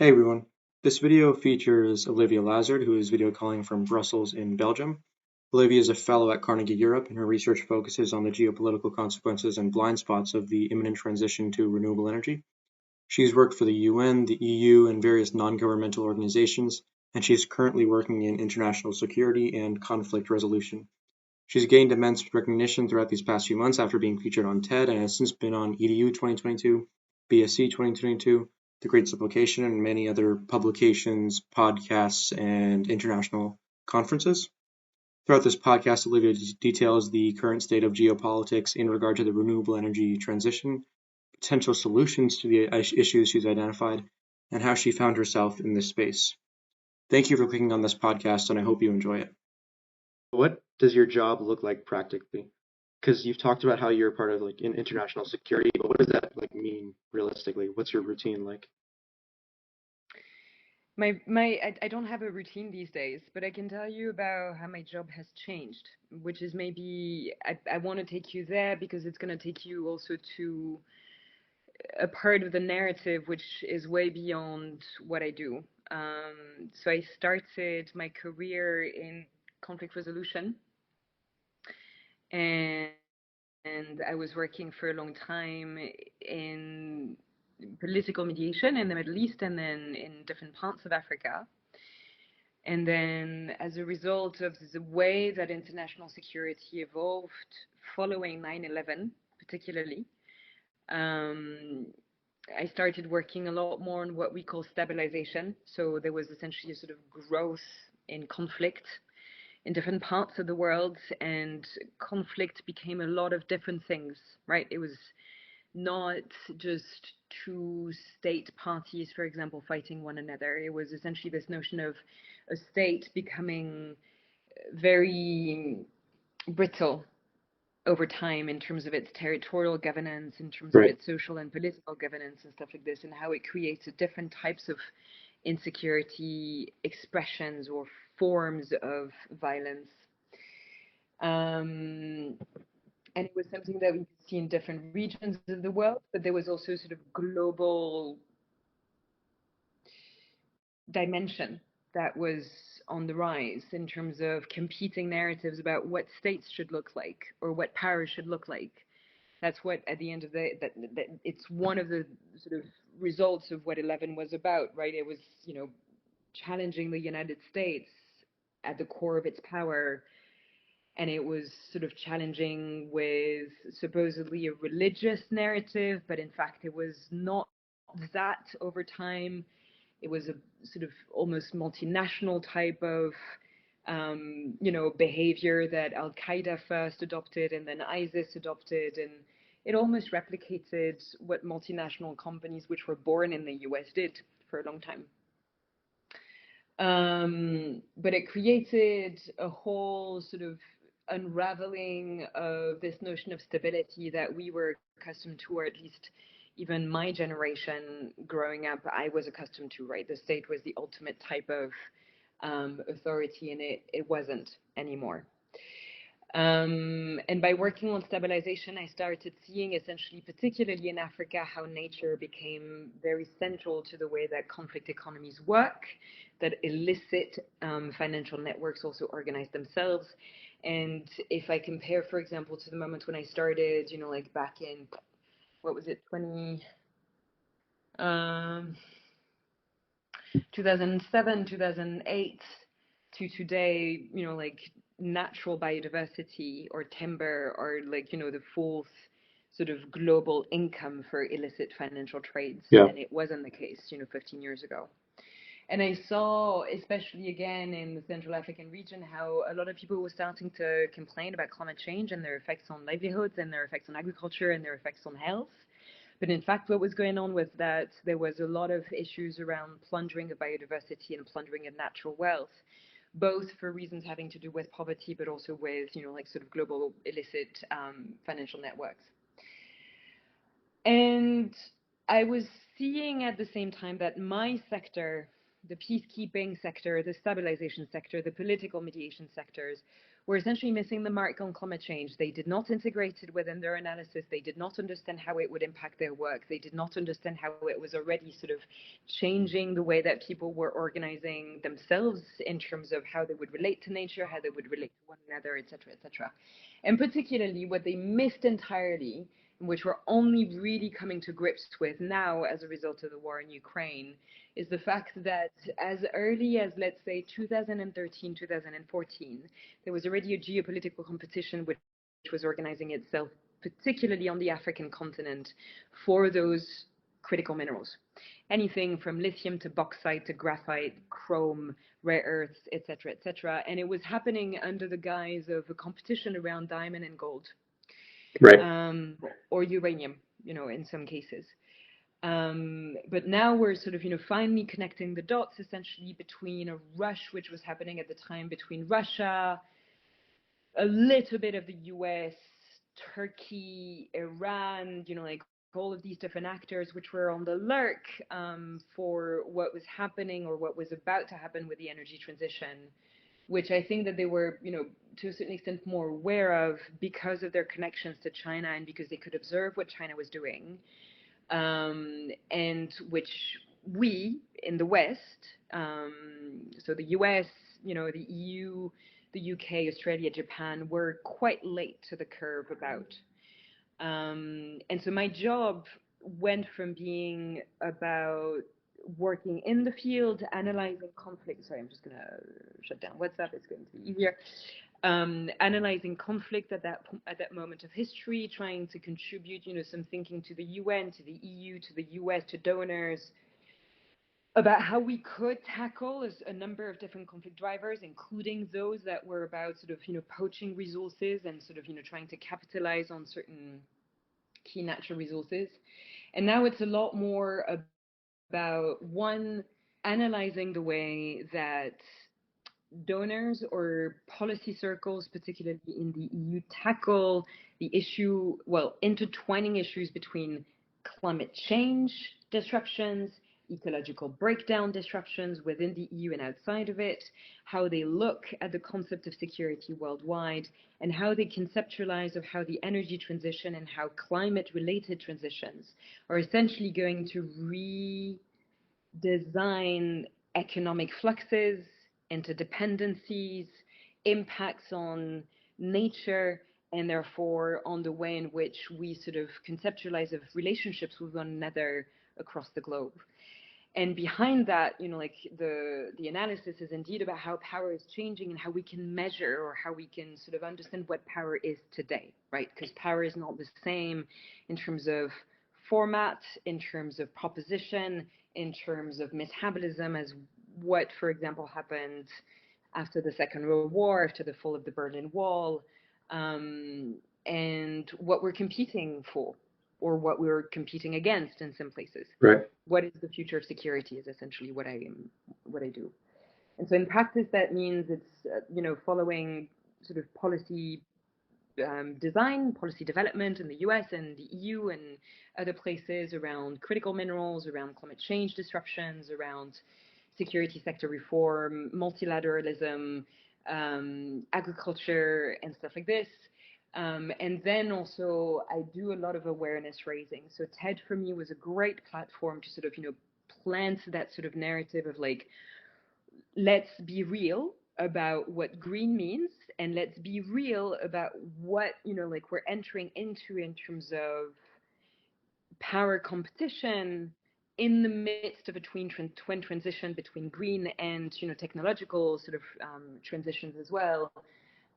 Hey everyone, this video features Olivia Lazard, who is video calling from Brussels in Belgium. Olivia is a fellow at Carnegie Europe, and her research focuses on the geopolitical consequences and blind spots of the imminent transition to renewable energy. She's worked for the UN, the EU, and various non-governmental organizations, and she's currently working in international security and conflict resolution. She's gained immense recognition throughout these past few months after being featured on TED and has since been on EDU 2022, BSc 2022, The Great Simplification, and many other publications, podcasts, and international conferences. Throughout this podcast, Olivia details the current state of geopolitics in regard to the renewable energy transition, potential solutions to the issues she's identified, and how she found herself in this space. Thank you for clicking on this podcast, and I hope you enjoy it. What does your job look like practically? Because you've talked about how you're part of like in international security, but what does that like mean realistically? What's your routine like? I don't have a routine these days, but I can tell you about how my job has changed, which is maybe I want to take you there because it's going to take you also to a part of the narrative which is way beyond what I do. So I started my career in conflict resolution, and I was working for a long time in political mediation in the Middle East and then in different parts of Africa. And then, as a result of the way that international security evolved following 9/11, particularly, um, I started working a lot more on what we call stabilization. So there was essentially a sort of growth in conflict in different parts of the world, and conflict became a lot of different things, right? It was not just two state parties, for example, fighting one another. It was essentially this notion of a state becoming very brittle over time in terms of its territorial governance, in terms of Right. its social and political governance and stuff like this, and how it creates different types of insecurity expressions or forms of violence. Um, and it was something that we could see in different regions of the world, but there was also sort of global dimension that was on the rise in terms of competing narratives about what states should look like or what power should look like. That's what, at the end of the that it's one of the sort of results of what 11 was about, right? It was, challenging the United States at the core of its power, and it was sort of challenging with supposedly a religious narrative, but in fact it was not that over time. It was a sort of almost multinational type of behavior that Al Qaeda first adopted and then ISIS adopted, and it almost replicated what multinational companies which were born in the US did for a long time. But it created a whole sort of unraveling of this notion of stability that we were accustomed to, or at least even my generation growing up, I was accustomed to, right? The state was the ultimate type of authority, and it wasn't anymore. And by working on stabilization, I started seeing, essentially, particularly in Africa, how nature became very central to the way that conflict economies work, that illicit financial networks also organize themselves. And if I compare, for example, to the moment when I started, like back in, what was it, 2007, 2008, to today, like natural biodiversity or timber or like, the fourth sort of global income for illicit financial trades. Yeah. And it wasn't the case, 15 years ago. And I saw, especially again in the Central African region, how a lot of people were starting to complain about climate change and their effects on livelihoods and their effects on agriculture and their effects on health. But in fact, what was going on was that there was a lot of issues around plundering of biodiversity and plundering of natural wealth, both for reasons having to do with poverty, but also with, like sort of global illicit financial networks. And I was seeing at the same time that my sector, the peacekeeping sector, the stabilization sector, the political mediation sectors, were essentially missing the mark on climate change. They did not integrate it within their analysis. They did not understand how it would impact their work. They did not understand how it was already sort of changing the way that people were organizing themselves in terms of how they would relate to nature, how they would relate to one another, etc., etc. And particularly what they missed entirely, which we're only really coming to grips with now as a result of the war in Ukraine, is the fact that as early as, let's say, 2013, 2014, there was already a geopolitical competition which was organizing itself, particularly on the African continent, for those critical minerals. Anything from lithium to bauxite to graphite, chrome, rare earths, etc., etc. And it was happening under the guise of a competition around diamond and gold, Right. or uranium, in some cases. But now we're sort of, finally connecting the dots essentially between a rush which was happening at the time between Russia, a little bit of the US, Turkey, Iran, like all of these different actors which were on the lurk for what was happening or what was about to happen with the energy transition, which I think that they were, to a certain extent more aware of because of their connections to China and because they could observe what China was doing, and which we in the West, so the US, the EU, the UK, Australia, Japan, were quite late to the curve about. And so my job went from being about working in the field, analyzing conflict. Sorry, I'm just going to shut down WhatsApp. It's going to be easier. Analyzing conflict at that moment of history, trying to contribute, some thinking to the UN, to the EU, to the US, to donors, about how we could tackle a number of different conflict drivers, including those that were about sort of, poaching resources and sort of, trying to capitalize on certain key natural resources. And now it's a lot more about, one, analyzing the way that donors or policy circles, particularly in the EU, tackle the issue, well, intertwining issues between climate change disruptions, ecological breakdown disruptions within the EU and outside of it, how they look at the concept of security worldwide, and how they conceptualize of how the energy transition and how climate-related transitions are essentially going to redesign economic fluxes, interdependencies, impacts on nature, and therefore on the way in which we sort of conceptualize of relationships with one another across the globe. And behind that, like the analysis is indeed about how power is changing and how we can measure or how we can sort of understand what power is today, right? Because power is not the same in terms of format, in terms of proposition, in terms of metabolism as what, for example, happened after the Second World War, after the fall of the Berlin Wall, and what we're competing for, or what we're competing against in some places. Right. What is the future of security is essentially what I do. And so in practice, that means it's following sort of policy design, policy development in the US and the EU and other places around critical minerals, around climate change disruptions, around security sector reform, multilateralism, agriculture, and stuff like this. And then also I do a lot of awareness raising. So TED for me was a great platform to sort of, plant that sort of narrative of like, let's be real about what green means, and let's be real about what, like we're entering into in terms of power competition in the midst of a twin transition between green and, technological sort of transitions as well.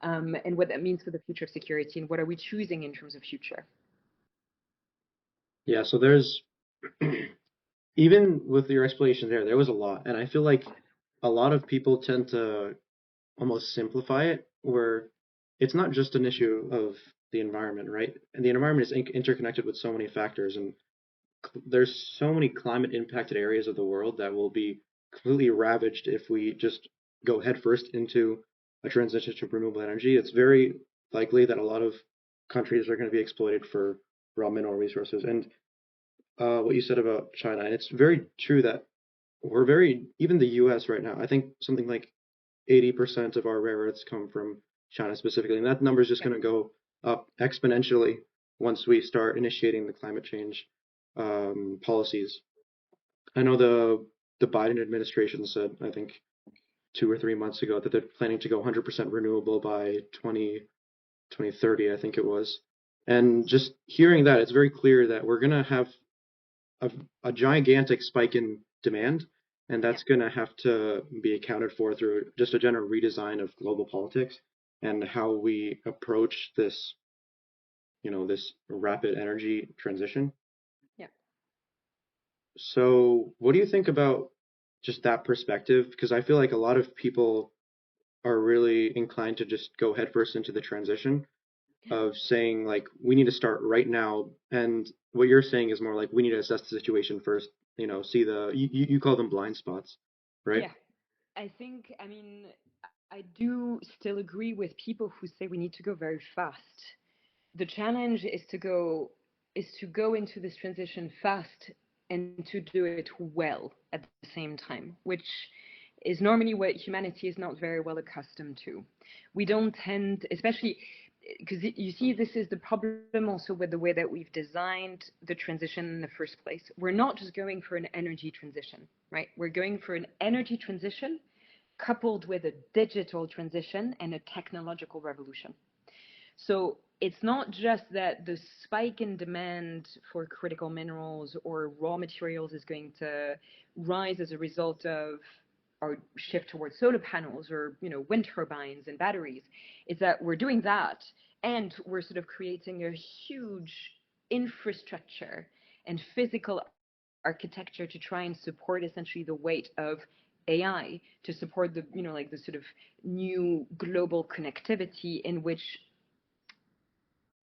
And what that means for the future of security and what are we choosing in terms of future. Yeah, so there's even with your explanation there was a lot, and I feel like a lot of people tend to almost simplify it, where it's not just an issue of the environment, right? And the environment is interconnected with so many factors, and there's so many climate impacted areas of the world that will be completely ravaged if we just go headfirst into a transition to renewable energy. It's very likely that a lot of countries are going to be exploited for raw mineral resources. And what you said about China, and it's very true that even the US right now, I think something like 80% of our rare earths come from China specifically, and that number is just Yeah. going to go up exponentially once we start initiating the climate change policies. I know the Biden administration said, I think 2 or 3 months ago, that they're planning to go 100% renewable by 2030, I think it was. And just hearing that, it's very clear that we're going to have a, a gigantic spike in demand, and Yeah. that's going to have to be accounted for through just a general redesign of global politics and how we approach this, this rapid energy transition. Yeah. So, what do you think about just that perspective? Because I feel like a lot of people are really inclined to just go headfirst into the transition of saying like we need to start right now, and what you're saying is more like we need to assess the situation first, see you call them blind spots, right? Yeah. I think, I mean, I do still agree with people who say we need to go very fast. The challenge is to go into this transition fast and to do it well at the same time, which is normally what humanity is not very well accustomed to. We don't tend, especially because you see, this is the problem also with the way that we've designed the transition in the first place. We're not just going for an energy transition, right? We're going for an energy transition coupled with a digital transition and a technological revolution. So it's not just that the spike in demand for critical minerals or raw materials is going to rise as a result of our shift towards solar panels or wind turbines and batteries. It's that we're doing that, and we're sort of creating a huge infrastructure and physical architecture to try and support essentially the weight of AI, to support the like the sort of new global connectivity, in which,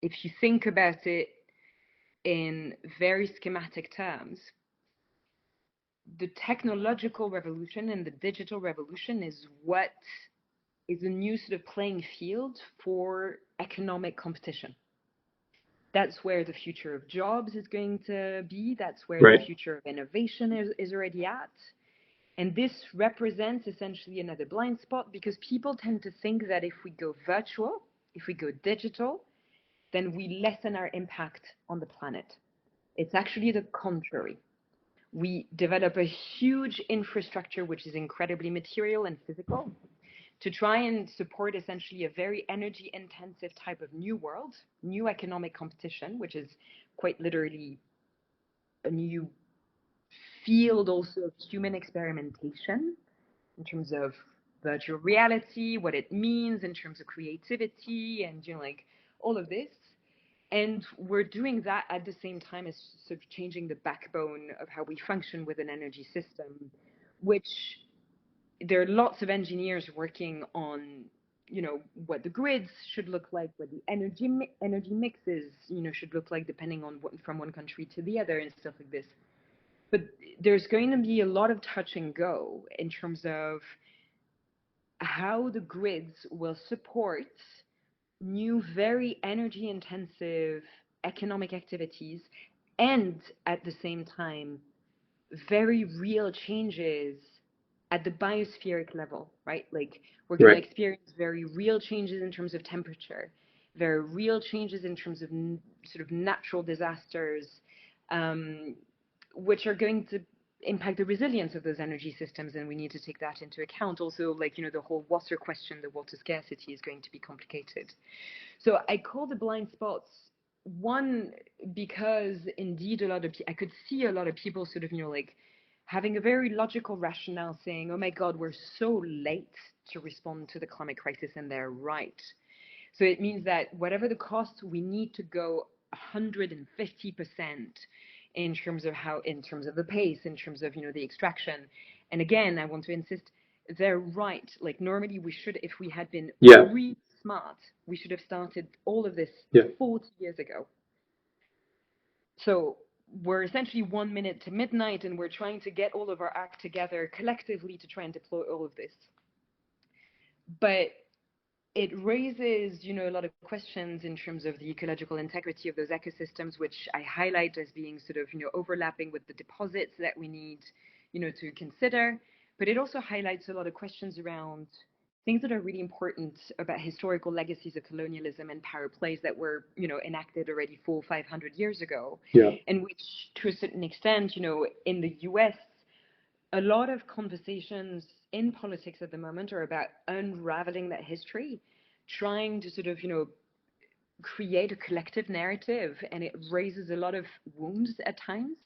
if you think about it in very schematic terms, the technological revolution and the digital revolution is what is a new sort of playing field for economic competition. That's where the future of jobs is going to be. That's where the Right. future of innovation is already at. And this represents essentially another blind spot, because people tend to think that if we go virtual, if we go digital, then we lessen our impact on the planet. It's actually the contrary. We develop a huge infrastructure, which is incredibly material and physical, to try and support essentially a very energy intensive type of new world, new economic competition, which is quite literally a new field also of human experimentation in terms of virtual reality, what it means in terms of creativity, and like all of this. And we're doing that at the same time as sort of changing the backbone of how we function with an energy system, which there are lots of engineers working on, what the grids should look like, what the energy mixes, should look like, depending on from one country to the other and stuff like this. But there's going to be a lot of touch and go in terms of how the grids will support new, very energy intensive economic activities, and at the same time, very real changes at the biospheric level, right? Like, we're going to Right. experience very real changes in terms of temperature, very real changes in terms of sort of natural disasters, um, which are going to impact the resilience of those energy systems, and we need to take that into account. Also, like, the whole water question, the water scarcity is going to be complicated. So I call the blind spots, one, because indeed I could see a lot of people sort of, like, having a very logical rationale saying, oh my God, we're so late to respond to the climate crisis, and they're right. So it means that whatever the cost, we need to go 150% in terms of the pace, in terms of, the extraction. And again, I want to insist, they're right. Like, normally we should, if we had been Yeah. really smart, we should have started all of this Yeah. 40 years ago. So we're essentially 1 minute to midnight, and we're trying to get all of our act together collectively to try and deploy all of this. But it raises, a lot of questions in terms of the ecological integrity of those ecosystems, which I highlight as being sort of, overlapping with the deposits that we need, to consider. But it also highlights a lot of questions around things that are really important about historical legacies of colonialism and power plays that were, enacted already 400-500 years ago, Yeah. and which, to a certain extent, in the U.S., a lot of conversations in politics at the moment are about unraveling that history, trying to sort of, create a collective narrative, and it raises a lot of wounds at times.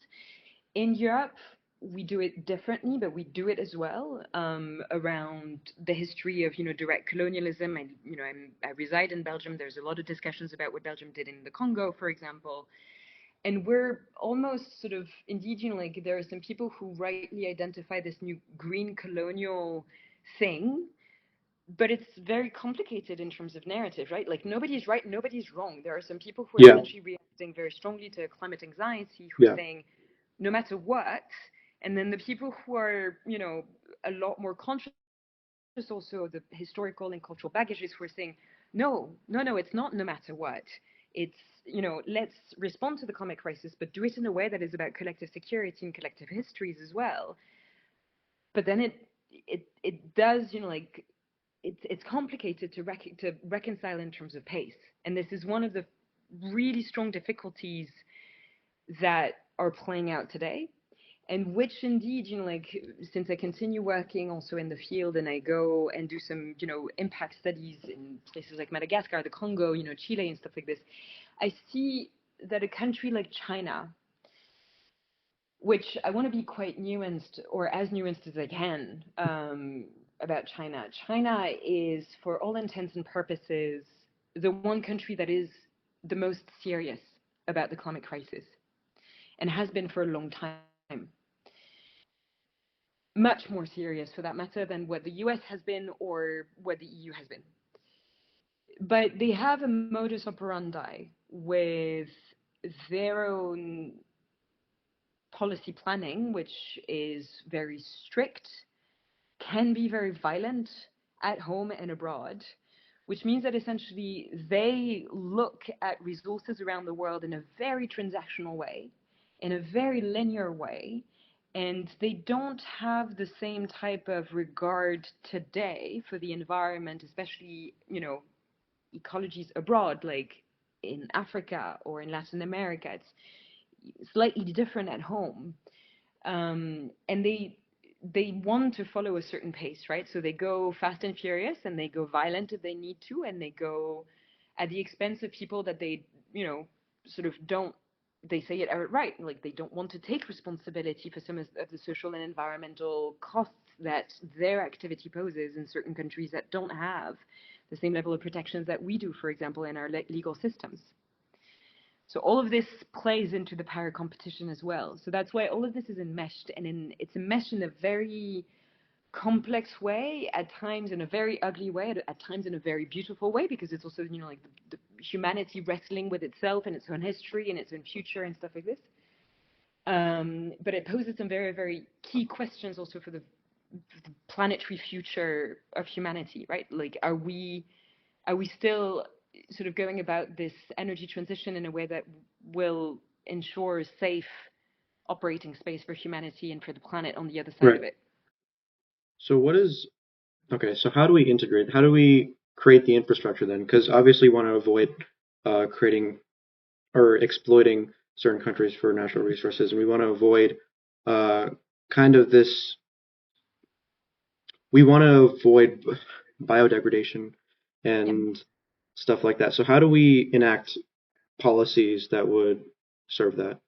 In Europe, we do it differently, but we do it as well, around the history of, direct colonialism. And, I reside in Belgium. There's a lot of discussions about what Belgium did in the Congo, for example. And we're almost sort of, indeed, like there are some people who rightly identify this new green colonial thing, but it's very complicated in terms of narrative, right? Like nobody's right, nobody's wrong. There are some people who are Yeah. essentially reacting very strongly to climate anxiety, who are Yeah. saying no matter what, and then the people who are, a lot more conscious also of the historical and cultural baggages who are saying no, no, no, it's not no matter what. It's, let's respond to the climate crisis, but do it in a way that is about collective security and collective histories as well. But then it does, like it's complicated to reconcile in terms of pace, and this is one of the really strong difficulties that are playing out today, and which indeed, like since I continue working also in the field and I go and do some, impact studies in places like Madagascar, the Congo, Chile and stuff like this, I see that a country like China, which I want to be quite nuanced, or as nuanced as I can, about China. China is, for all intents and purposes, the one country that is the most serious about the climate crisis, and has been for a long time. Much more serious, for that matter, than what the US has been or what the EU has been. But they have a modus operandi with their own policy planning, which is very strict, can be very violent at home and abroad, which means that essentially they look at resources around the world in a very transactional way, in a very linear way, and they don't have the same type of regard today for the environment, especially, ecologies abroad, like in Africa or in Latin America. It's slightly different at home, and they want to follow a certain pace, right? So they go fast and furious, and they go violent if they need to, and they go at the expense of people that they, sort of don't. They say it outright, like they don't want to take responsibility for some of the social and environmental costs that their activity poses in certain countries that don't have the same level of protections that we do, for example, in our legal systems. So all of this plays into the power competition as well. So that's why all of this is enmeshed, and it's enmeshed in a very complex way, at times in a very ugly way, at times in a very beautiful way, because it's also, like the humanity wrestling with itself and its own history and its own future and stuff like this. But it poses some very, very key questions also for the planetary future of humanity, right? Like, are we still sort of going about this energy transition in a way that will ensure safe operating space for humanity and for the planet on the other side Right. of it? So okay, so how do we integrate? How do we create the infrastructure then? Because obviously we want to avoid creating or exploiting certain countries for natural resources, and we want to avoid uh, kind of this. We want to avoid biodegradation Yep. and stuff like that. So how do we enact policies that would serve that?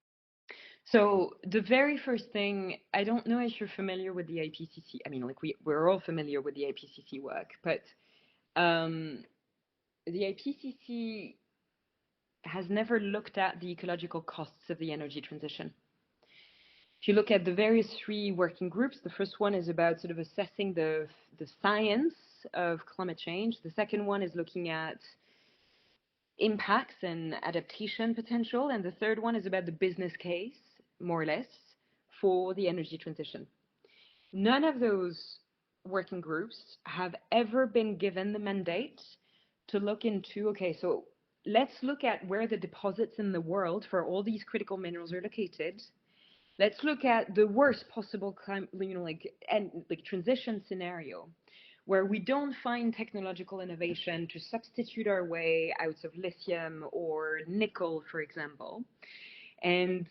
So the very first thing, I don't know if you're familiar with the IPCC. I mean, like we're all familiar with the IPCC work, but um, the IPCC has never looked at the ecological costs of the energy transition. If you look at the various three working groups, the first one is about sort of assessing the science of climate change. The second one is looking at impacts and adaptation potential, and the third one is about the business case, more or less, for the energy transition. None of those working groups have ever been given the mandate to look into, okay, so let's look at where the deposits in the world for all these critical minerals are located. Let's look at the worst possible like transition scenario, where we don't find technological innovation to substitute our way out of lithium or nickel, for example. And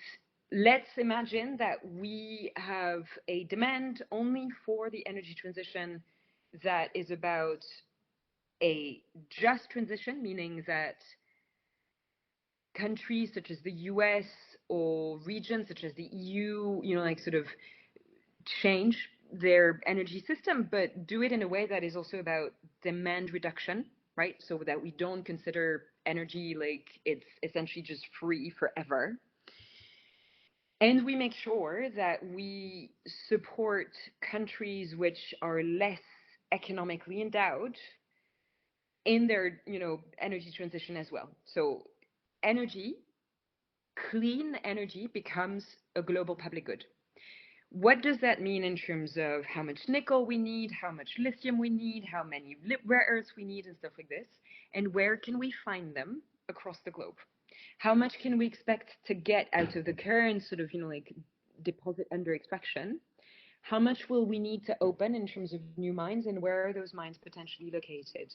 let's imagine that we have a demand only for the energy transition that is about a just transition, meaning that countries such as the US or regions such as the EU, like sort of change their energy system, but do it in a way that is also about demand reduction, right? So that we don't consider energy like it's essentially just free forever. And we make sure that we support countries which are less economically endowed in their, energy transition as well. So energy, clean energy becomes a global public good. What does that mean in terms of how much nickel we need, how much lithium we need, how many rare earths we need, and stuff like this? And where can we find them across the globe? How much can we expect to get out of the current sort of, deposit under extraction? How much will we need to open in terms of new mines, and where are those mines potentially located?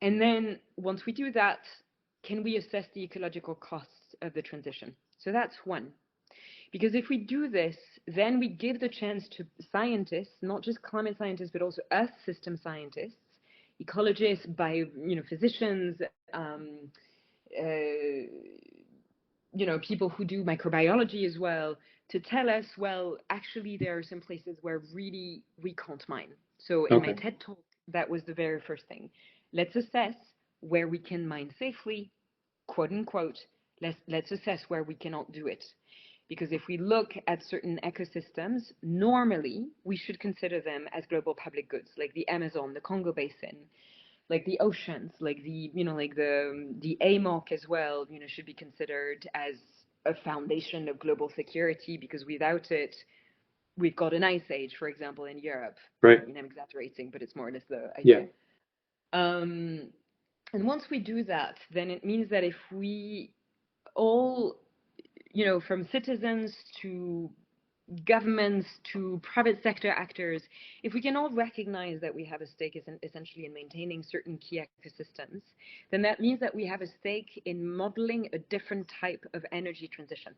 And then once we do that, can we assess the ecological costs of the transition? So that's one. Because if we do this, then we give the chance to scientists, not just climate scientists, but also earth system scientists, ecologists, physicians, people who do microbiology as well, to tell us, well, actually, there are some places where really we can't mine. So in my TED talk, that was the very first thing. Let's assess where we can mine safely, quote unquote. Let's assess where we cannot do it. Because if we look at certain ecosystems, normally we should consider them as global public goods, like the Amazon, the Congo Basin, like the oceans, like the AMOC as well, should be considered as a foundation of global security, because without it, we've got an ice age, for example, in Europe. Right. I mean, I'm exaggerating, but it's more or less the idea. Yeah. And once we do that, then it means that if we all, from citizens to governments to private sector actors, if we can all recognize that we have a stake essentially in maintaining certain key ecosystems, then that means that we have a stake in modeling a different type of energy transition.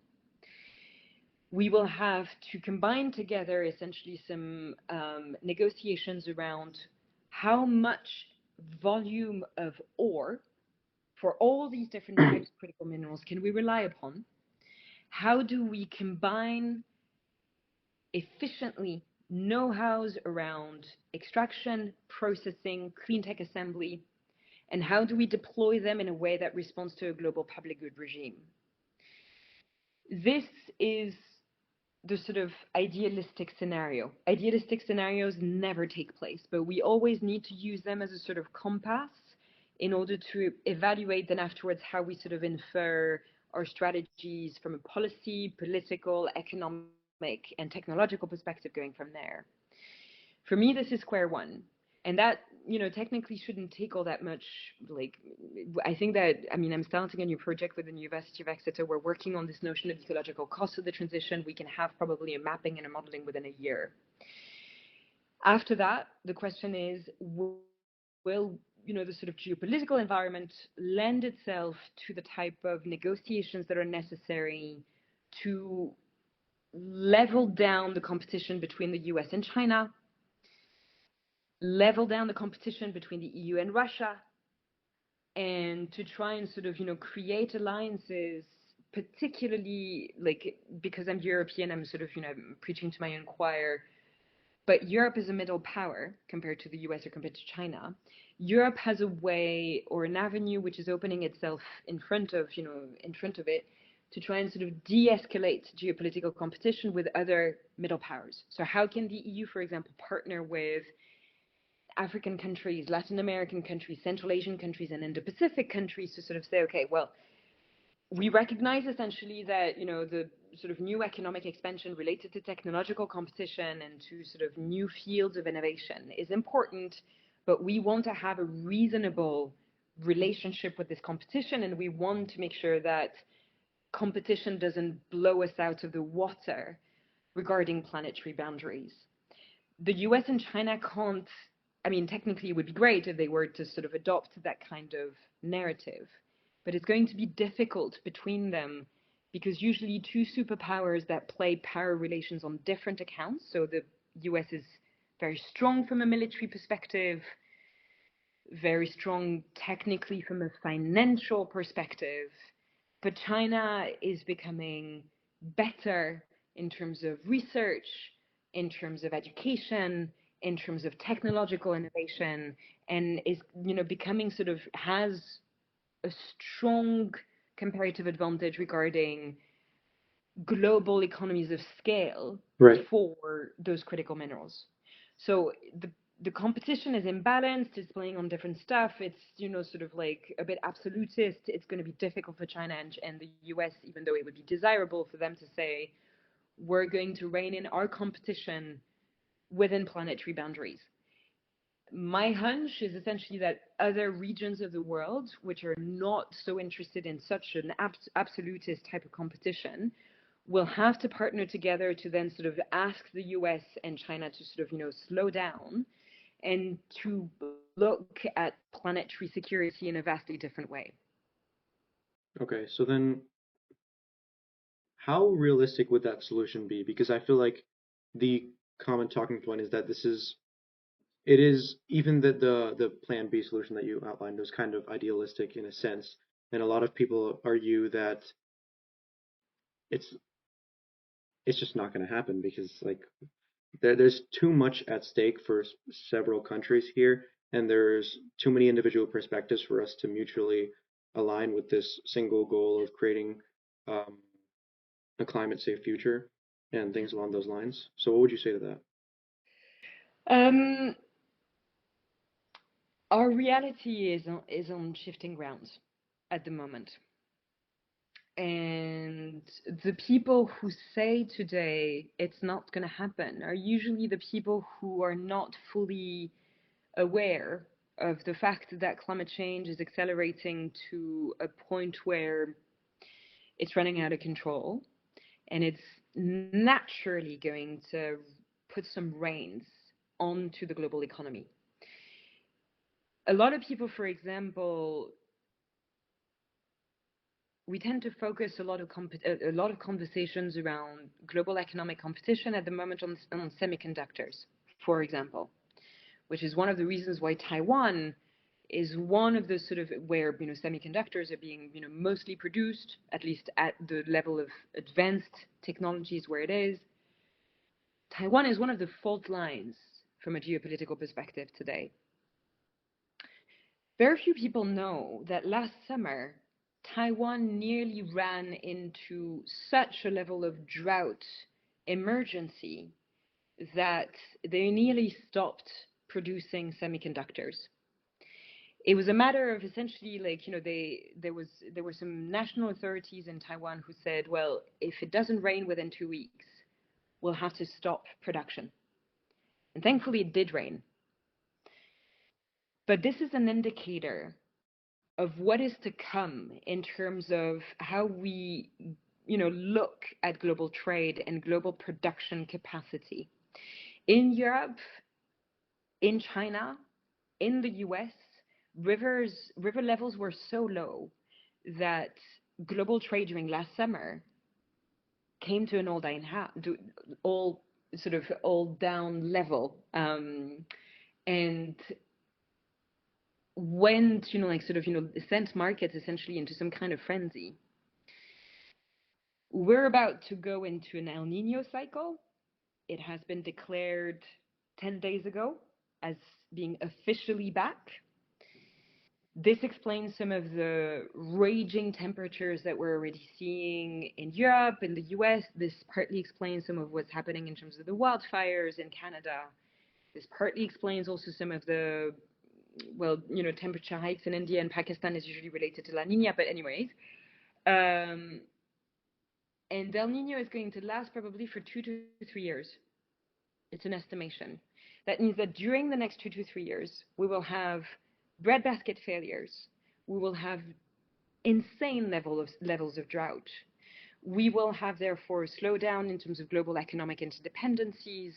We will have to combine together essentially some negotiations around how much volume of ore for all these different types of critical minerals can we rely upon? How do we combine efficiently know-hows around extraction, processing, clean tech assembly, and how do we deploy them in a way that responds to a global public good regime? This is the sort of idealistic scenario. Idealistic scenarios never take place, but we always need to use them as a sort of compass in order to evaluate then afterwards how we sort of infer our strategies from a policy, political, economic, and technological perspective going from there. For me, this is square one. And that, technically shouldn't take all that much. I think that, I'm starting a new project with the University of Exeter. We're working on this notion of ecological cost of the transition. We can have probably a mapping and a modeling within a year. After that, the question is, will, the sort of geopolitical environment lend itself to the type of negotiations that are necessary to level down the competition between the US and China, level down the competition between the EU and Russia, and to try and sort of, create alliances, particularly because I'm European, I'm sort of, I'm preaching to my own choir, but Europe is a middle power compared to the US or compared to China. Europe has a way or an avenue which is opening itself in front of it to try and sort of de-escalate geopolitical competition with other middle powers. So how can the EU, for example, partner with African countries, Latin American countries, Central Asian countries, and Indo-Pacific countries to sort of say, okay, well, we recognize essentially that, the sort of new economic expansion related to technological competition and to sort of new fields of innovation is important, but we want to have a reasonable relationship with this competition, and we want to make sure that competition doesn't blow us out of the water regarding planetary boundaries. The US and China can't I mean, technically it would be great if they were to sort of adopt that kind of narrative, but it's going to be difficult between them because usually two superpowers that play power relations on different accounts. So the US is very strong from a military perspective, very strong technically from a financial perspective, but China is becoming better in terms of research, in terms of education, in terms of technological innovation, and is becoming sort of has a strong comparative advantage regarding global economies of scale Right. for those critical minerals. So the competition is imbalanced. It's playing on different stuff. It's sort of like a bit absolutist. It's going to be difficult for China and the US, even though it would be desirable for them to say we're going to rein in our competition within planetary boundaries. My hunch is essentially that other regions of the world, which are not so interested in such an absolutist type of competition, will have to partner together to then sort of ask the US and China to sort of, slow down and to look at planetary security in a vastly different way. Okay, so then how realistic would that solution be? Because I feel like the common talking point is that it is even the plan B solution that you outlined was kind of idealistic in a sense, and a lot of people argue that it's it's just not going to happen because like there's too much at stake for several countries here, and there's too many individual perspectives for us to mutually align with this single goal of creating um, a climate safe future and things along those lines. So, what would you say to that? Um, our reality is on shifting grounds at the moment. And the people who say today it's not going to happen are usually the people who are not fully aware of the fact that climate change is accelerating to a point where it's running out of control and it's naturally going to put some reins onto the global economy. A lot of people, for example, we tend to focus a lot of conversations around global economic competition at the moment on semiconductors, for example, which is one of the reasons why Taiwan is one of the sort of where semiconductors are being mostly produced, at least at the level of advanced technologies where it is. Taiwan is one of the fault lines from a geopolitical perspective today. Very few people know that last summer, Taiwan nearly ran into such a level of drought emergency that they nearly stopped producing semiconductors. It was a matter of essentially like, there were some national authorities in Taiwan who said, well, if it doesn't rain within 2 weeks, we'll have to stop production. And thankfully it did rain. But this is an indicator of what is to come in terms of how we look at global trade and global production capacity. In Europe, in China, in the US, river levels were so low that global trade during last summer came to an all sort of all down level, and went like sort of sent markets essentially into some kind of frenzy. We're about to go into an El Nino cycle. It has been declared 10 days ago as being officially back. This explains some of the raging temperatures that we're already seeing in Europe, in the US. This partly explains some of what's happening in terms of the wildfires in Canada. This partly explains also some of the, well, temperature hikes in India and Pakistan is usually related to La Nina, but anyways. And El Nino is going to last probably for 2 to 3 years. It's an estimation. That means that during the next 2 to 3 years, we will have breadbasket failures. We will have insane levels of drought. We will have, therefore, a slowdown in terms of global economic interdependencies,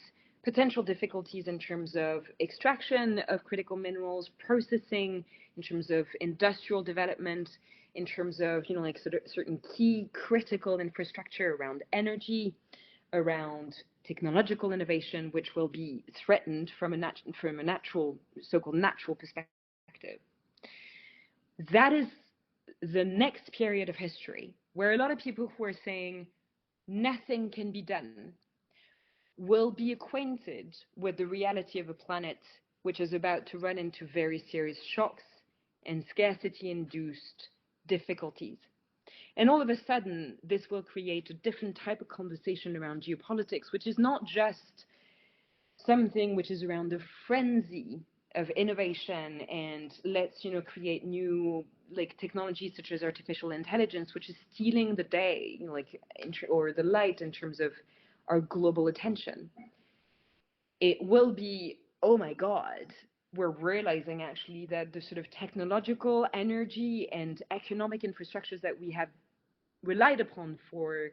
potential difficulties in terms of extraction of critical minerals, processing, in terms of industrial development, in terms of, like sort of certain key critical infrastructure around energy, around technological innovation, which will be threatened from a natural, so-called natural perspective. That is the next period of history where a lot of people who are saying nothing can be done will be acquainted with the reality of a planet which is about to run into very serious shocks and scarcity-induced difficulties. And all of a sudden, this will create a different type of conversation around geopolitics, which is not just something which is around the frenzy of innovation and let's, create new technologies such as artificial intelligence, which is stealing the day, or the light in terms of our global attention. It will be, oh my God, we're realizing actually that the sort of technological, energy, and economic infrastructures that we have relied upon for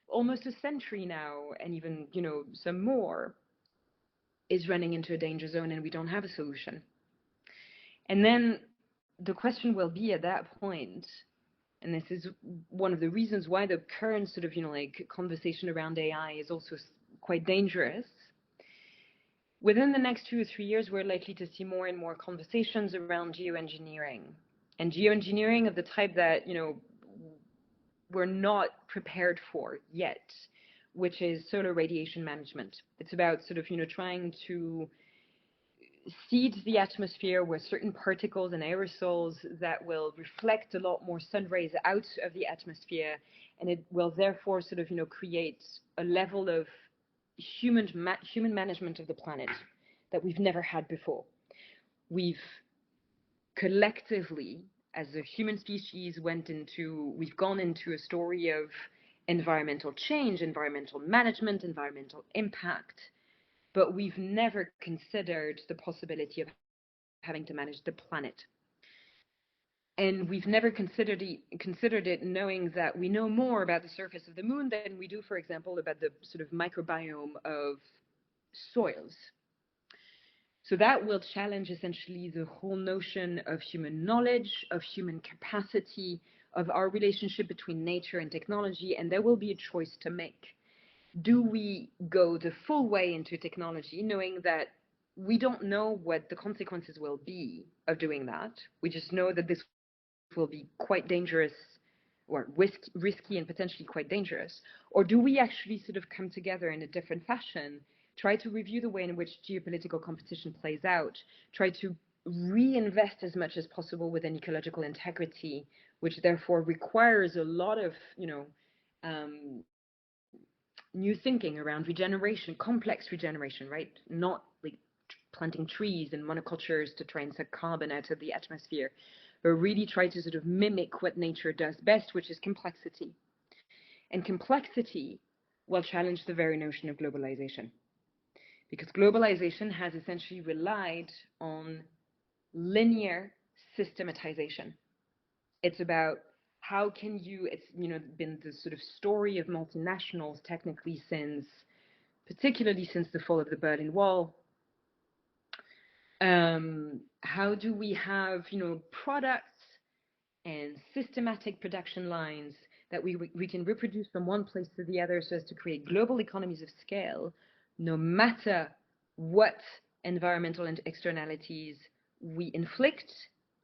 almost a century now, and even, some more, is running into a danger zone and we don't have a solution. And then the question will be at that point, and this is one of the reasons why the current sort of, conversation around AI is also quite dangerous. Within the next 2 or 3 years, we're likely to see more and more conversations around geoengineering. And geoengineering of the type that, we're not prepared for yet, which is solar radiation management. It's about sort of, trying to seed the atmosphere with certain particles and aerosols that will reflect a lot more sun rays out of the atmosphere, and it will therefore sort of, create a level of human management of the planet that we've never had before. We've collectively, as a human species, we've gone into a story of environmental change, environmental management, environmental impact, but we've never considered the possibility of having to manage the planet. And we've never considered it knowing that we know more about the surface of the moon than we do, for example, about the sort of microbiome of soils. So that will challenge essentially the whole notion of human knowledge, of human capacity, of our relationship between nature and technology, and there will be a choice to make. Do we go the full way into technology, knowing that we don't know what the consequences will be of doing that? We just know that this will be quite dangerous, or risky and potentially quite dangerous. Or do we actually sort of come together in a different fashion, try to review the way in which geopolitical competition plays out, try to reinvest as much as possible within ecological integrity, which therefore requires a lot of, new thinking around regeneration, complex regeneration, right? Not like planting trees and monocultures to try and suck carbon out of the atmosphere, but really try to sort of mimic what nature does best, which is complexity. And complexity will challenge the very notion of globalization, because globalization has essentially relied on linear systematization. It's about how can you, it's been the sort of story of multinationals technically particularly since the fall of the Berlin Wall. How do we have products and systematic production lines that we can reproduce from one place to the other so as to create global economies of scale, no matter what environmental and externalities we inflict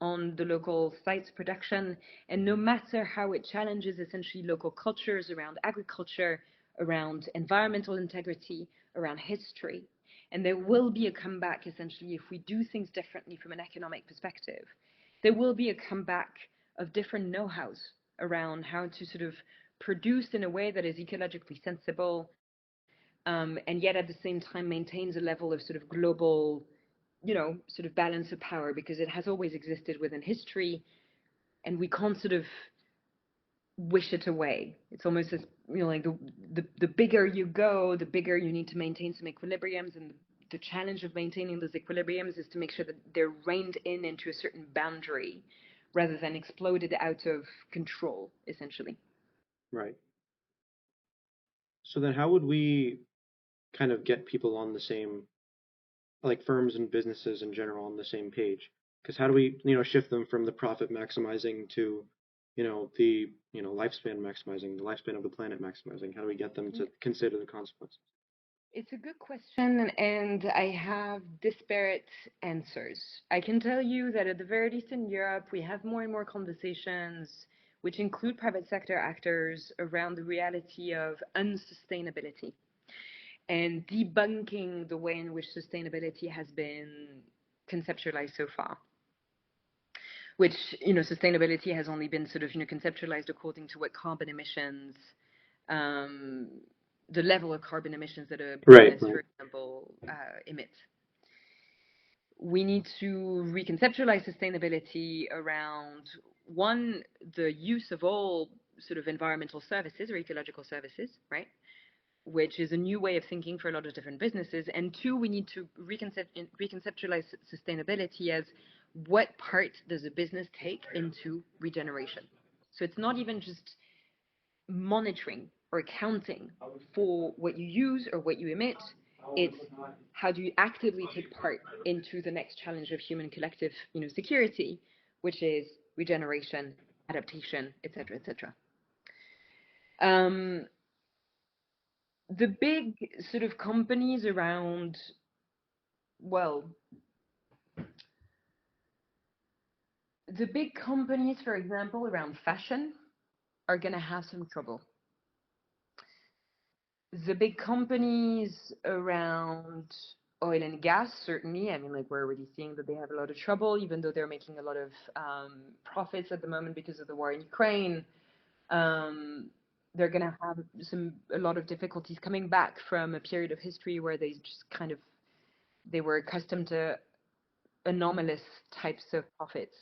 on the local site's production, and no matter how it challenges essentially local cultures around agriculture, around environmental integrity, around history. And there will be a comeback essentially if we do things differently from an economic perspective. There will be a comeback of different know-hows around how to sort of produce in a way that is ecologically sensible, and yet at the same time maintains a level of sort of global, sort of balance of power, because it has always existed within history, and we can't sort of wish it away. It's almost as, like the bigger you go, the bigger you need to maintain some equilibriums, and the challenge of maintaining those equilibriums is to make sure that they're reined in into a certain boundary rather than exploded out of control, essentially. Right. So then how would we kind of get people on the same, like firms and businesses in general, on the same page? Because how do we, shift them from the profit maximizing to, the, lifespan maximizing, the lifespan of the planet maximizing? How do we get them to consider the consequences? It's a good question, and I have disparate answers. I can tell you that at the very least in Europe, we have more and more conversations which include private sector actors around the reality of unsustainability and debunking the way in which sustainability has been conceptualized so far. Which, sustainability has only been sort of, conceptualized according to what carbon emissions, um, the level of carbon emissions that a business, for example, emits. We need to reconceptualize sustainability around, one, the use of all sort of environmental services or ecological services, right? Which is a new way of thinking for a lot of different businesses. And two, we need to reconceptualize sustainability as what part does a business take into regeneration. So it's not even just monitoring or accounting for what you use or what you emit. It's how do you actively take part into the next challenge of human collective, security, which is regeneration, adaptation, etc., etc. The big sort of companies around, well, the big companies, for example, around fashion are going to have some trouble. The big companies around oil and gas, certainly, I mean, like we're already seeing that they have a lot of trouble, even though they're making a lot of profits at the moment because of the war in Ukraine. They're going to have a lot of difficulties coming back from a period of history where they just kind of, they were accustomed to anomalous types of profits.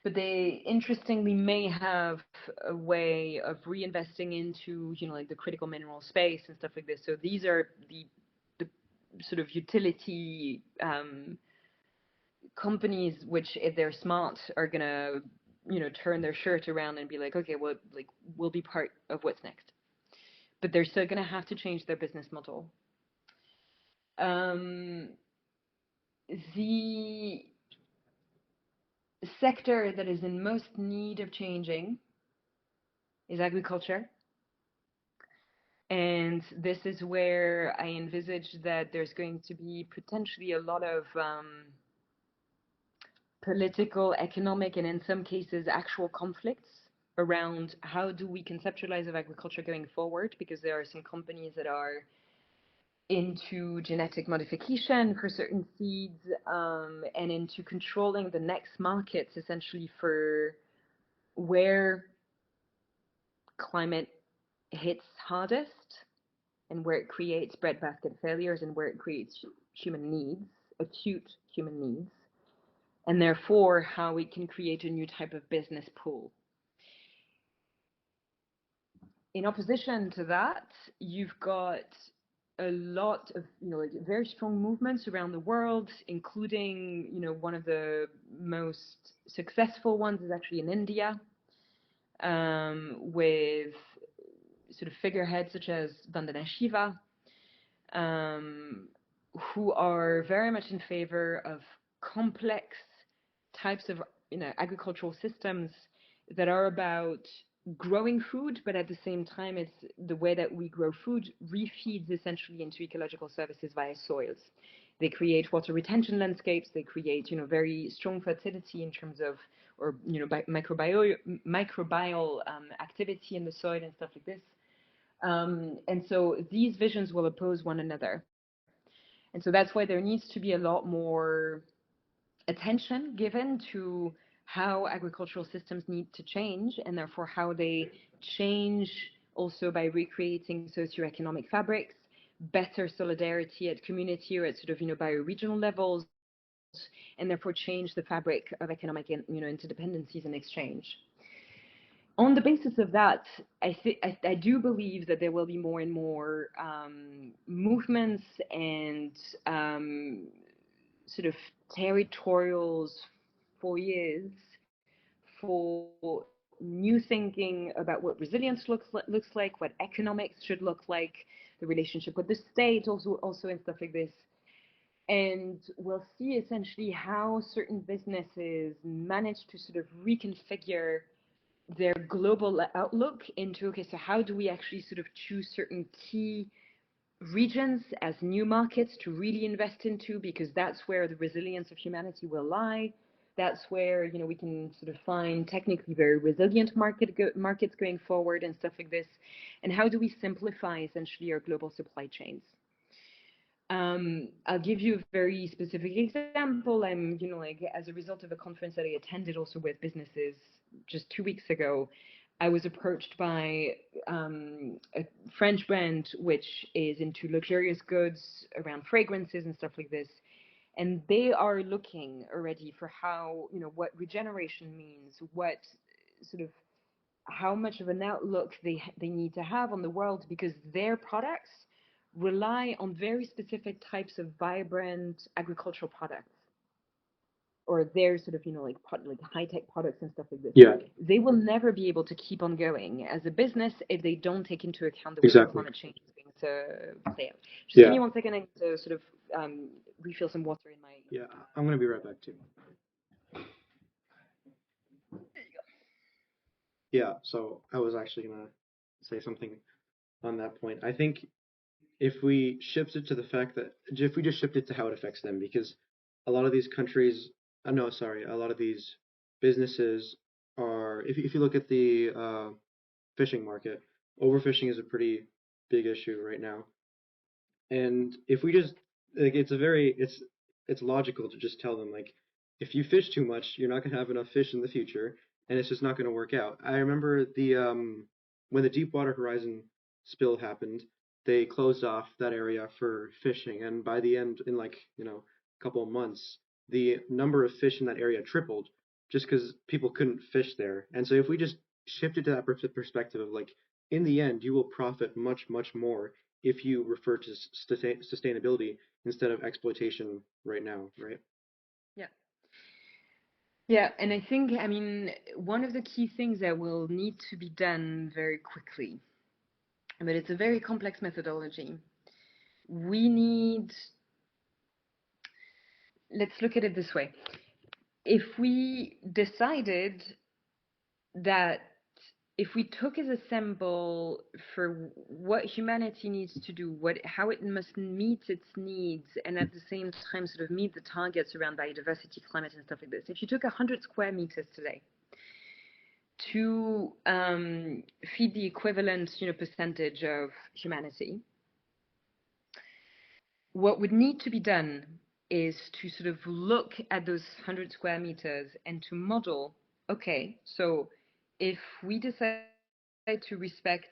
But they interestingly may have a way of reinvesting into, like the critical mineral space and stuff like this. So these are the sort of utility companies, which if they're smart are gonna, turn their shirt around and be like, okay, well, like we'll be part of what's next. But they're still gonna have to change their business model. The sector that is in most need of changing is agriculture. And this is where I envisage that there's going to be potentially a lot of political, economic, and in some cases actual conflicts around how do we conceptualize of agriculture going forward, because there are some companies that are into genetic modification for certain seeds, and into controlling the next markets essentially for where climate hits hardest and where it creates breadbasket failures and where it creates human needs, acute human needs, and therefore how we can create a new type of business pool. In opposition to that, you've got a lot of, like very strong movements around the world, including, one of the most successful ones is actually in India, with sort of figureheads such as Vandana Shiva, who are very much in favor of complex types of, agricultural systems that are about growing food, but at the same time, it's the way that we grow food refeeds essentially into ecological services via soils. They create water retention landscapes. They create, very strong fertility in terms of, or microbial activity in the soil and stuff like this. And so these visions will oppose one another. And so that's why there needs to be a lot more attention given to how agricultural systems need to change, and therefore how they change also by recreating socioeconomic fabrics, better solidarity at community or at sort of, bioregional levels, and therefore change the fabric of economic, interdependencies and exchange. On the basis of that, I do believe that there will be more and more movements and sort of territorials for years for new thinking about what resilience looks like, what economics should look like, the relationship with the state also and stuff like this. And we'll see essentially how certain businesses manage to sort of reconfigure their global outlook into, okay, so how do we actually sort of choose certain key regions as new markets to really invest into, because that's where the resilience of humanity will lie. That's where, you know, we can sort of find technically very resilient markets going forward and stuff like this. And how do we simplify essentially our global supply chains? I'll give you a very specific example. I'm, you know, like as a result of a conference that I attended also with businesses just 2 weeks ago, I was approached by a French brand which is into luxurious goods around fragrances and stuff like this. And they are looking already for how, you know, what regeneration means, what sort of how much of an outlook they need to have on the world, because their products rely on very specific types of vibrant agricultural products, or their sort of, you know, like high-tech products and stuff like this. Yeah, They will never be able to keep on going as a business if they don't take into account the way that exactly. climate change is going to play out. Just give Yeah, me 1 second, I need to sort of refill some water in my. yeah. I'm gonna be right back too. Yeah, so I was actually gonna say something on that point. I think if we shift it to the fact that if we just shift it to how it affects them, because a lot of these countries, no, sorry, a lot of these businesses are, if you look at the fishing market, overfishing is a pretty big issue right now. And if we just like, it's logical to just tell them like, if you fish too much, you're not gonna have enough fish in the future, and it's just not gonna work out. I remember the when the Deepwater Horizon spill happened, they closed off that area for fishing, and by the end, in like, you know, a couple of months, the number of fish in that area tripled just because people couldn't fish there. And so if we just shifted to that perspective of like, in the end, you will profit much, much more if you refer to sustainability instead of exploitation right now, right? Yeah. Yeah, and I think, I mean, one of the key things that will need to be done very quickly, but it's a very complex methodology. We need, let's look at it this way. If we decided that if we took as a symbol for what humanity needs to do, how it must meet its needs, and at the same time sort of meet the targets around biodiversity, climate, and stuff like this. If you took 100 square meters today to feed the equivalent, you know, percentage of humanity, what would need to be done is to sort of look at those 100 square meters and to model, okay, so if we decide to respect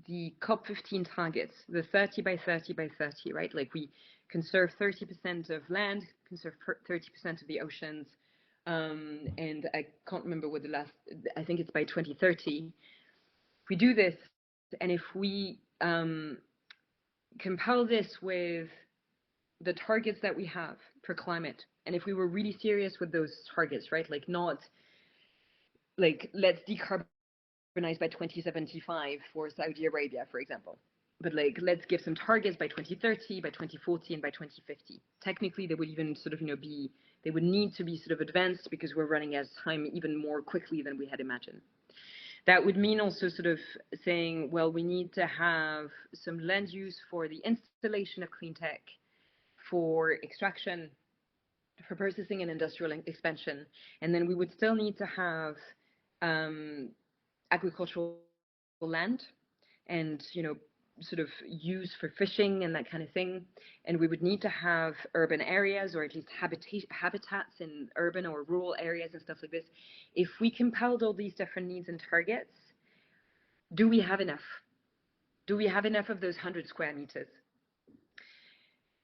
the COP15 targets, the 30 by 30 by 30, right? Like we conserve 30% of land, conserve 30% of the oceans, and I can't remember what the last, I think it's by 2030. If we do this, and if we compile this with the targets that we have for climate, and if we were really serious with those targets, right, like not like let's decarbonize by 2075 for Saudi Arabia, for example, but like let's give some targets by 2030, by 2040, and by 2050. Technically, they would even sort of, you know, they would need to be sort of advanced because we're running out of time even more quickly than we had imagined. That would mean also sort of saying, well, we need to have some land use for the installation of clean tech, for extraction, for processing and industrial expansion. And then we would still need to have agricultural land and, you know, sort of use for fishing and that kind of thing. And we would need to have urban areas, or at least habitats in urban or rural areas and stuff like this. If we compiled all these different needs and targets, do we have enough? Do we have enough of those 100 square meters?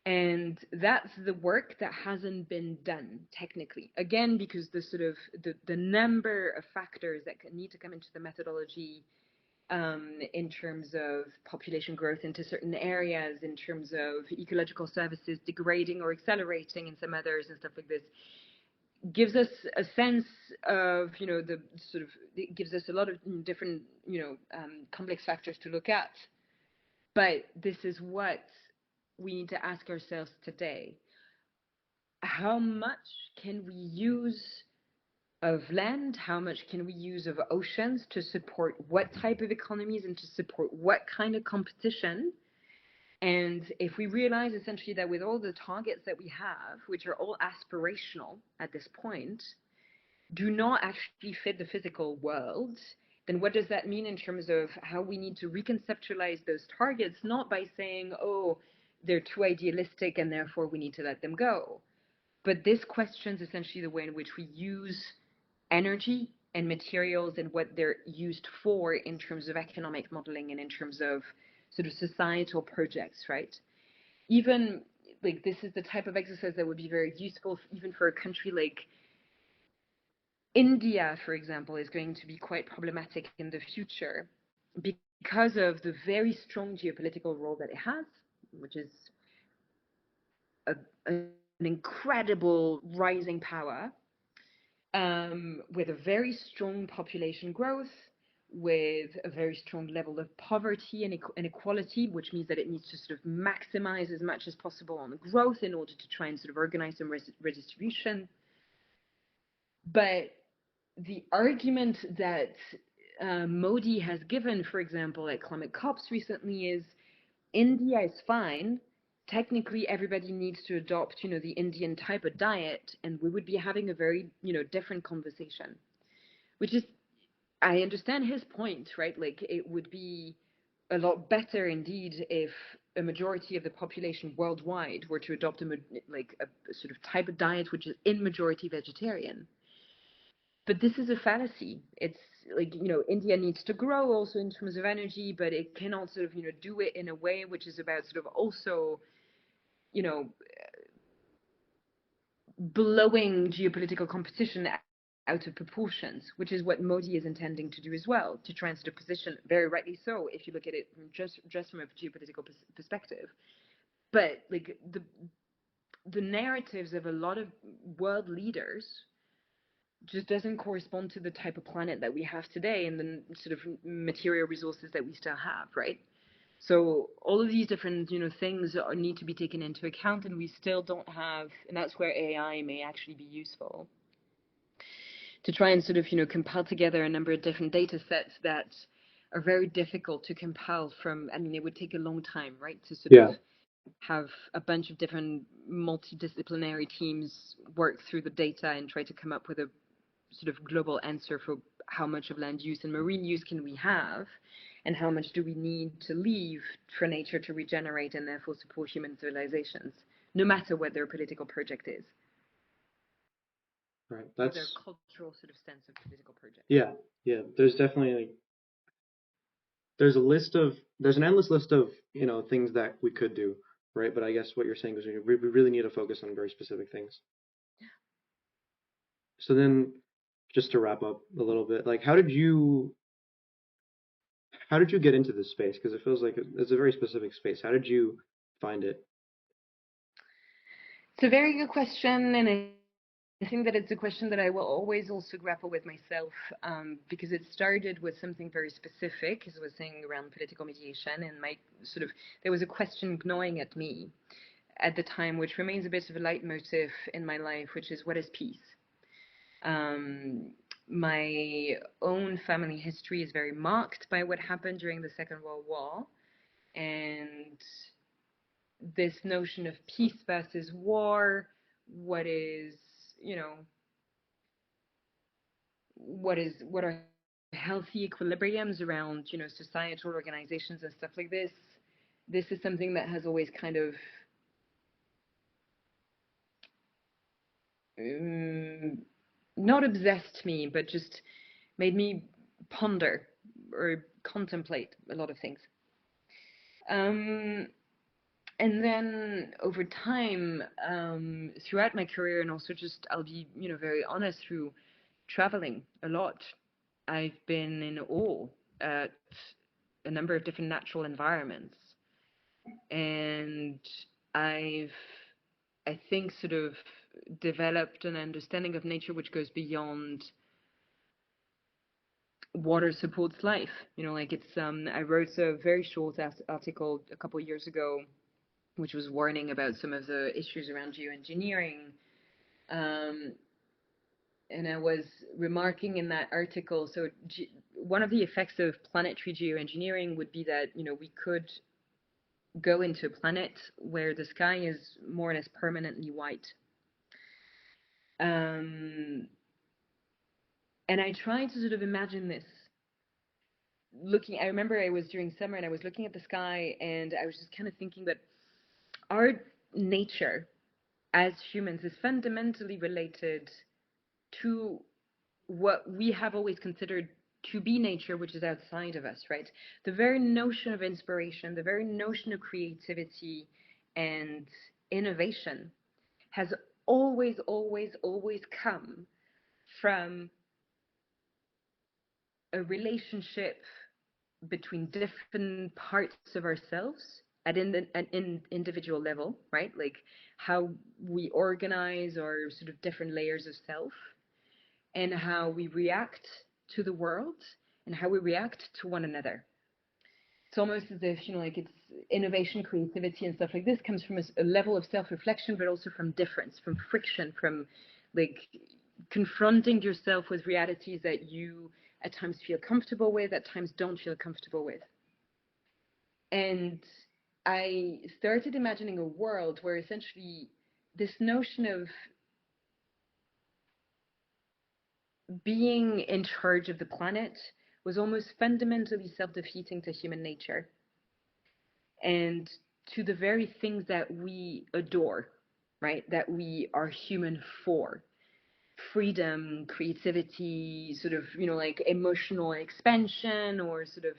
And that's the work that hasn't been done technically. Again, because the sort of the number of factors that need to come into the methodology, in terms of population growth into certain areas, in terms of ecological services degrading or accelerating in some others and stuff like this, gives us a sense of, you know, the sort of, it gives us a lot of different, you know, complex factors to look at. But this is what we need to ask ourselves today. How much can we use of land? How much can we use of oceans to support what type of economies and to support what kind of competition? And if we realize essentially that with all the targets that we have, which are all aspirational at this point, do not actually fit the physical world, then what does that mean in terms of how we need to reconceptualize those targets, not by saying, oh, they're too idealistic and therefore we need to let them go. But this questions essentially the way in which we use energy and materials and what they're used for in terms of economic modeling and in terms of sort of societal projects, right? Even like this is the type of exercise that would be very useful even for a country like India, for example, is going to be quite problematic in the future because of the very strong geopolitical role that it has, which is a, an incredible rising power, with a very strong population growth, with a very strong level of poverty and inequality, which means that it needs to sort of maximize as much as possible on growth in order to try and sort of organize some redistribution. But the argument that Modi has given, for example, at climate COPs recently is India is fine. Technically, everybody needs to adopt, the Indian type of diet, and we would be having a very, different conversation. Which is, I understand his point, right? Like, it would be a lot better indeed if a majority of the population worldwide were to adopt a sort of type of diet which is in majority vegetarian. But this is a fallacy. It's like, India needs to grow also in terms of energy, but it cannot sort of, do it in a way which is about sort of also, you know, blowing geopolitical competition out of proportions, which is what Modi is intending to do as well, to try and sort of position, very rightly so, if you look at it from just from a geopolitical perspective. But like the narratives of a lot of world leaders just doesn't correspond to the type of planet that we have today and the sort of material resources that we still have, right? So all of these different, things need to be taken into account, and we still don't have, and that's where AI may actually be useful to try and sort of, compile together a number of different data sets that are very difficult to compile from. I mean, it would take a long time, right, to sort of have a bunch of different multidisciplinary teams work through the data and try to come up with a sort of global answer for how much of land use and marine use can we have, and how much do we need to leave for nature to regenerate and therefore support human civilizations, no matter what their political project is. Right. Or their cultural sort of sense of political project. Yeah. There's definitely there's an endless list of things that we could do, right? But I guess what you're saying is we really need to focus on very specific things. So then, just to wrap up a little bit, like how did you get into this space? Because it feels like it's a very specific space. How did you find it? It's a very good question, and I think that it's a question that I will always also grapple with myself, because it started with something very specific, as I was saying, around political mediation, and there was a question gnawing at me at the time, which remains a bit of a leitmotif in my life, which is, what is peace? My own family history is very marked by what happened during the Second World War, and this notion of peace versus war, what are healthy equilibriums around, societal organizations and stuff like this. This is something that has always kind of not obsessed me, but just made me ponder or contemplate a lot of things. And then over time, throughout my career, and also just, I'll be, very honest, through traveling a lot, I've been in awe at a number of different natural environments. And I think, sort of developed an understanding of nature which goes beyond water supports life. Like it's I wrote a very short article a couple of years ago, which was warning about some of the issues around geoengineering. Um, and I was remarking in that article, so one of the effects of planetary geoengineering would be that, we could go into a planet where the sky is more or less permanently white. And I tried to sort of imagine this. I remember I was during summer and I was looking at the sky and I was just kind of thinking that our nature as humans is fundamentally related to what we have always considered to be nature, which is outside of us, right? The very notion of inspiration, the very notion of creativity and innovation has always, always, always come from a relationship between different parts of ourselves at an individual level, right? Like how we organize our sort of different layers of self and how we react to the world and how we react to one another. It's almost as if, like it's innovation, creativity, and stuff like this comes from a level of self-reflection, but also from difference, from friction, from like confronting yourself with realities that you at times feel comfortable with, at times don't feel comfortable with. And I started imagining a world where essentially this notion of being in charge of the planet was almost fundamentally self-defeating to human nature and to the very things that we adore, right? That we are human for. Freedom, creativity, sort of, like emotional expansion or sort of,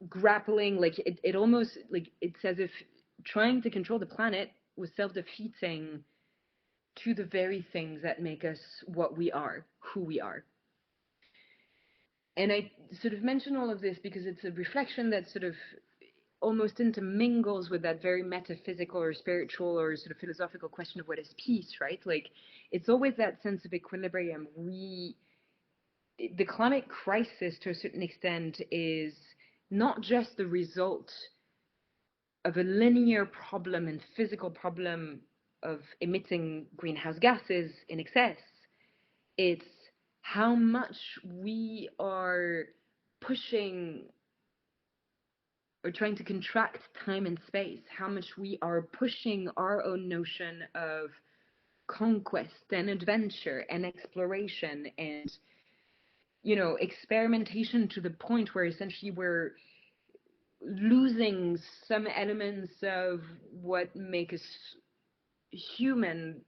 grappling. Like it almost, like it's as if trying to control the planet was self-defeating to the very things that make us what we are, who we are. And I sort of mention all of this because it's a reflection that sort of almost intermingles with that very metaphysical or spiritual or sort of philosophical question of what is peace, right? Like it's always that sense of equilibrium. The climate crisis to a certain extent is not just the result of a linear problem and physical problem of emitting greenhouse gases in excess. It's how much we are pushing or trying to contract time and space, how much we are pushing our own notion of conquest and adventure and exploration and, experimentation to the point where essentially we're losing some elements of what make us human,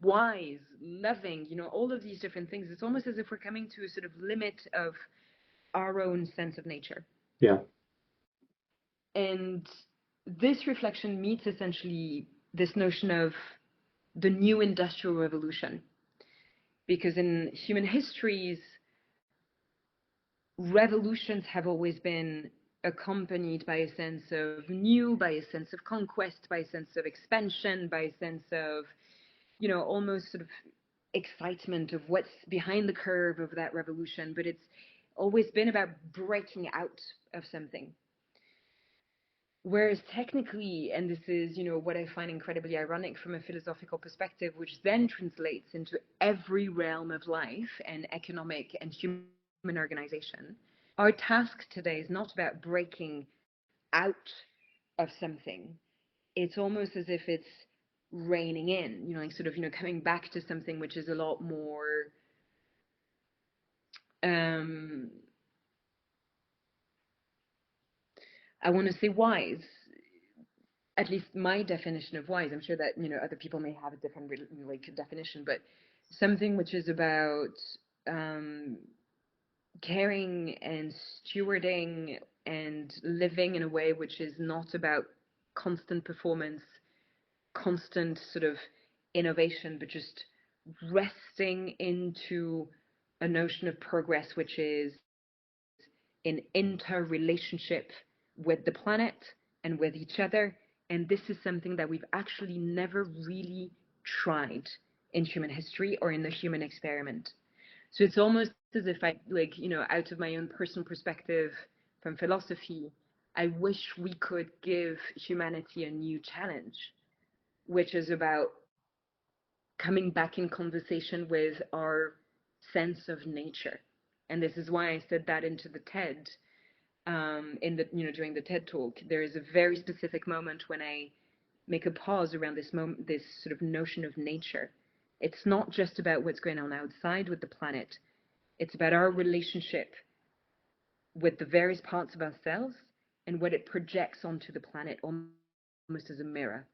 wise, loving, all of these different things. It's almost as if we're coming to a sort of limit of our own sense of nature. Yeah. And this reflection meets essentially this notion of the new industrial revolution. Because in human histories, revolutions have always been accompanied by a sense of new, by a sense of conquest, by a sense of expansion, by a sense of, almost sort of excitement of what's behind the curve of that revolution. But it's always been about breaking out of something. Whereas technically, and this is, what I find incredibly ironic from a philosophical perspective, which then translates into every realm of life and economic and human organization, our task today is not about breaking out of something. It's almost as if it's reining in, like sort of, coming back to something which is a lot more I want to say wise, at least my definition of wise. I'm sure that, other people may have a different definition, but something which is about caring and stewarding and living in a way which is not about constant performance, constant sort of innovation, but just resting into a notion of progress which is in interrelationship with the planet and with each other. And this is something that we've actually never really tried in human history or in the human experiment. So it's almost as if I, like, out of my own personal perspective from philosophy, I wish we could give humanity a new challenge, which is about coming back in conversation with our sense of nature. And this is why I said that into the TED, in the during the TED talk. There is a very specific moment when I make a pause around this moment, this sort of notion of nature. It's not just about what's going on outside with the planet. It's about our relationship with the various parts of ourselves and what it projects onto the planet, almost as a mirror.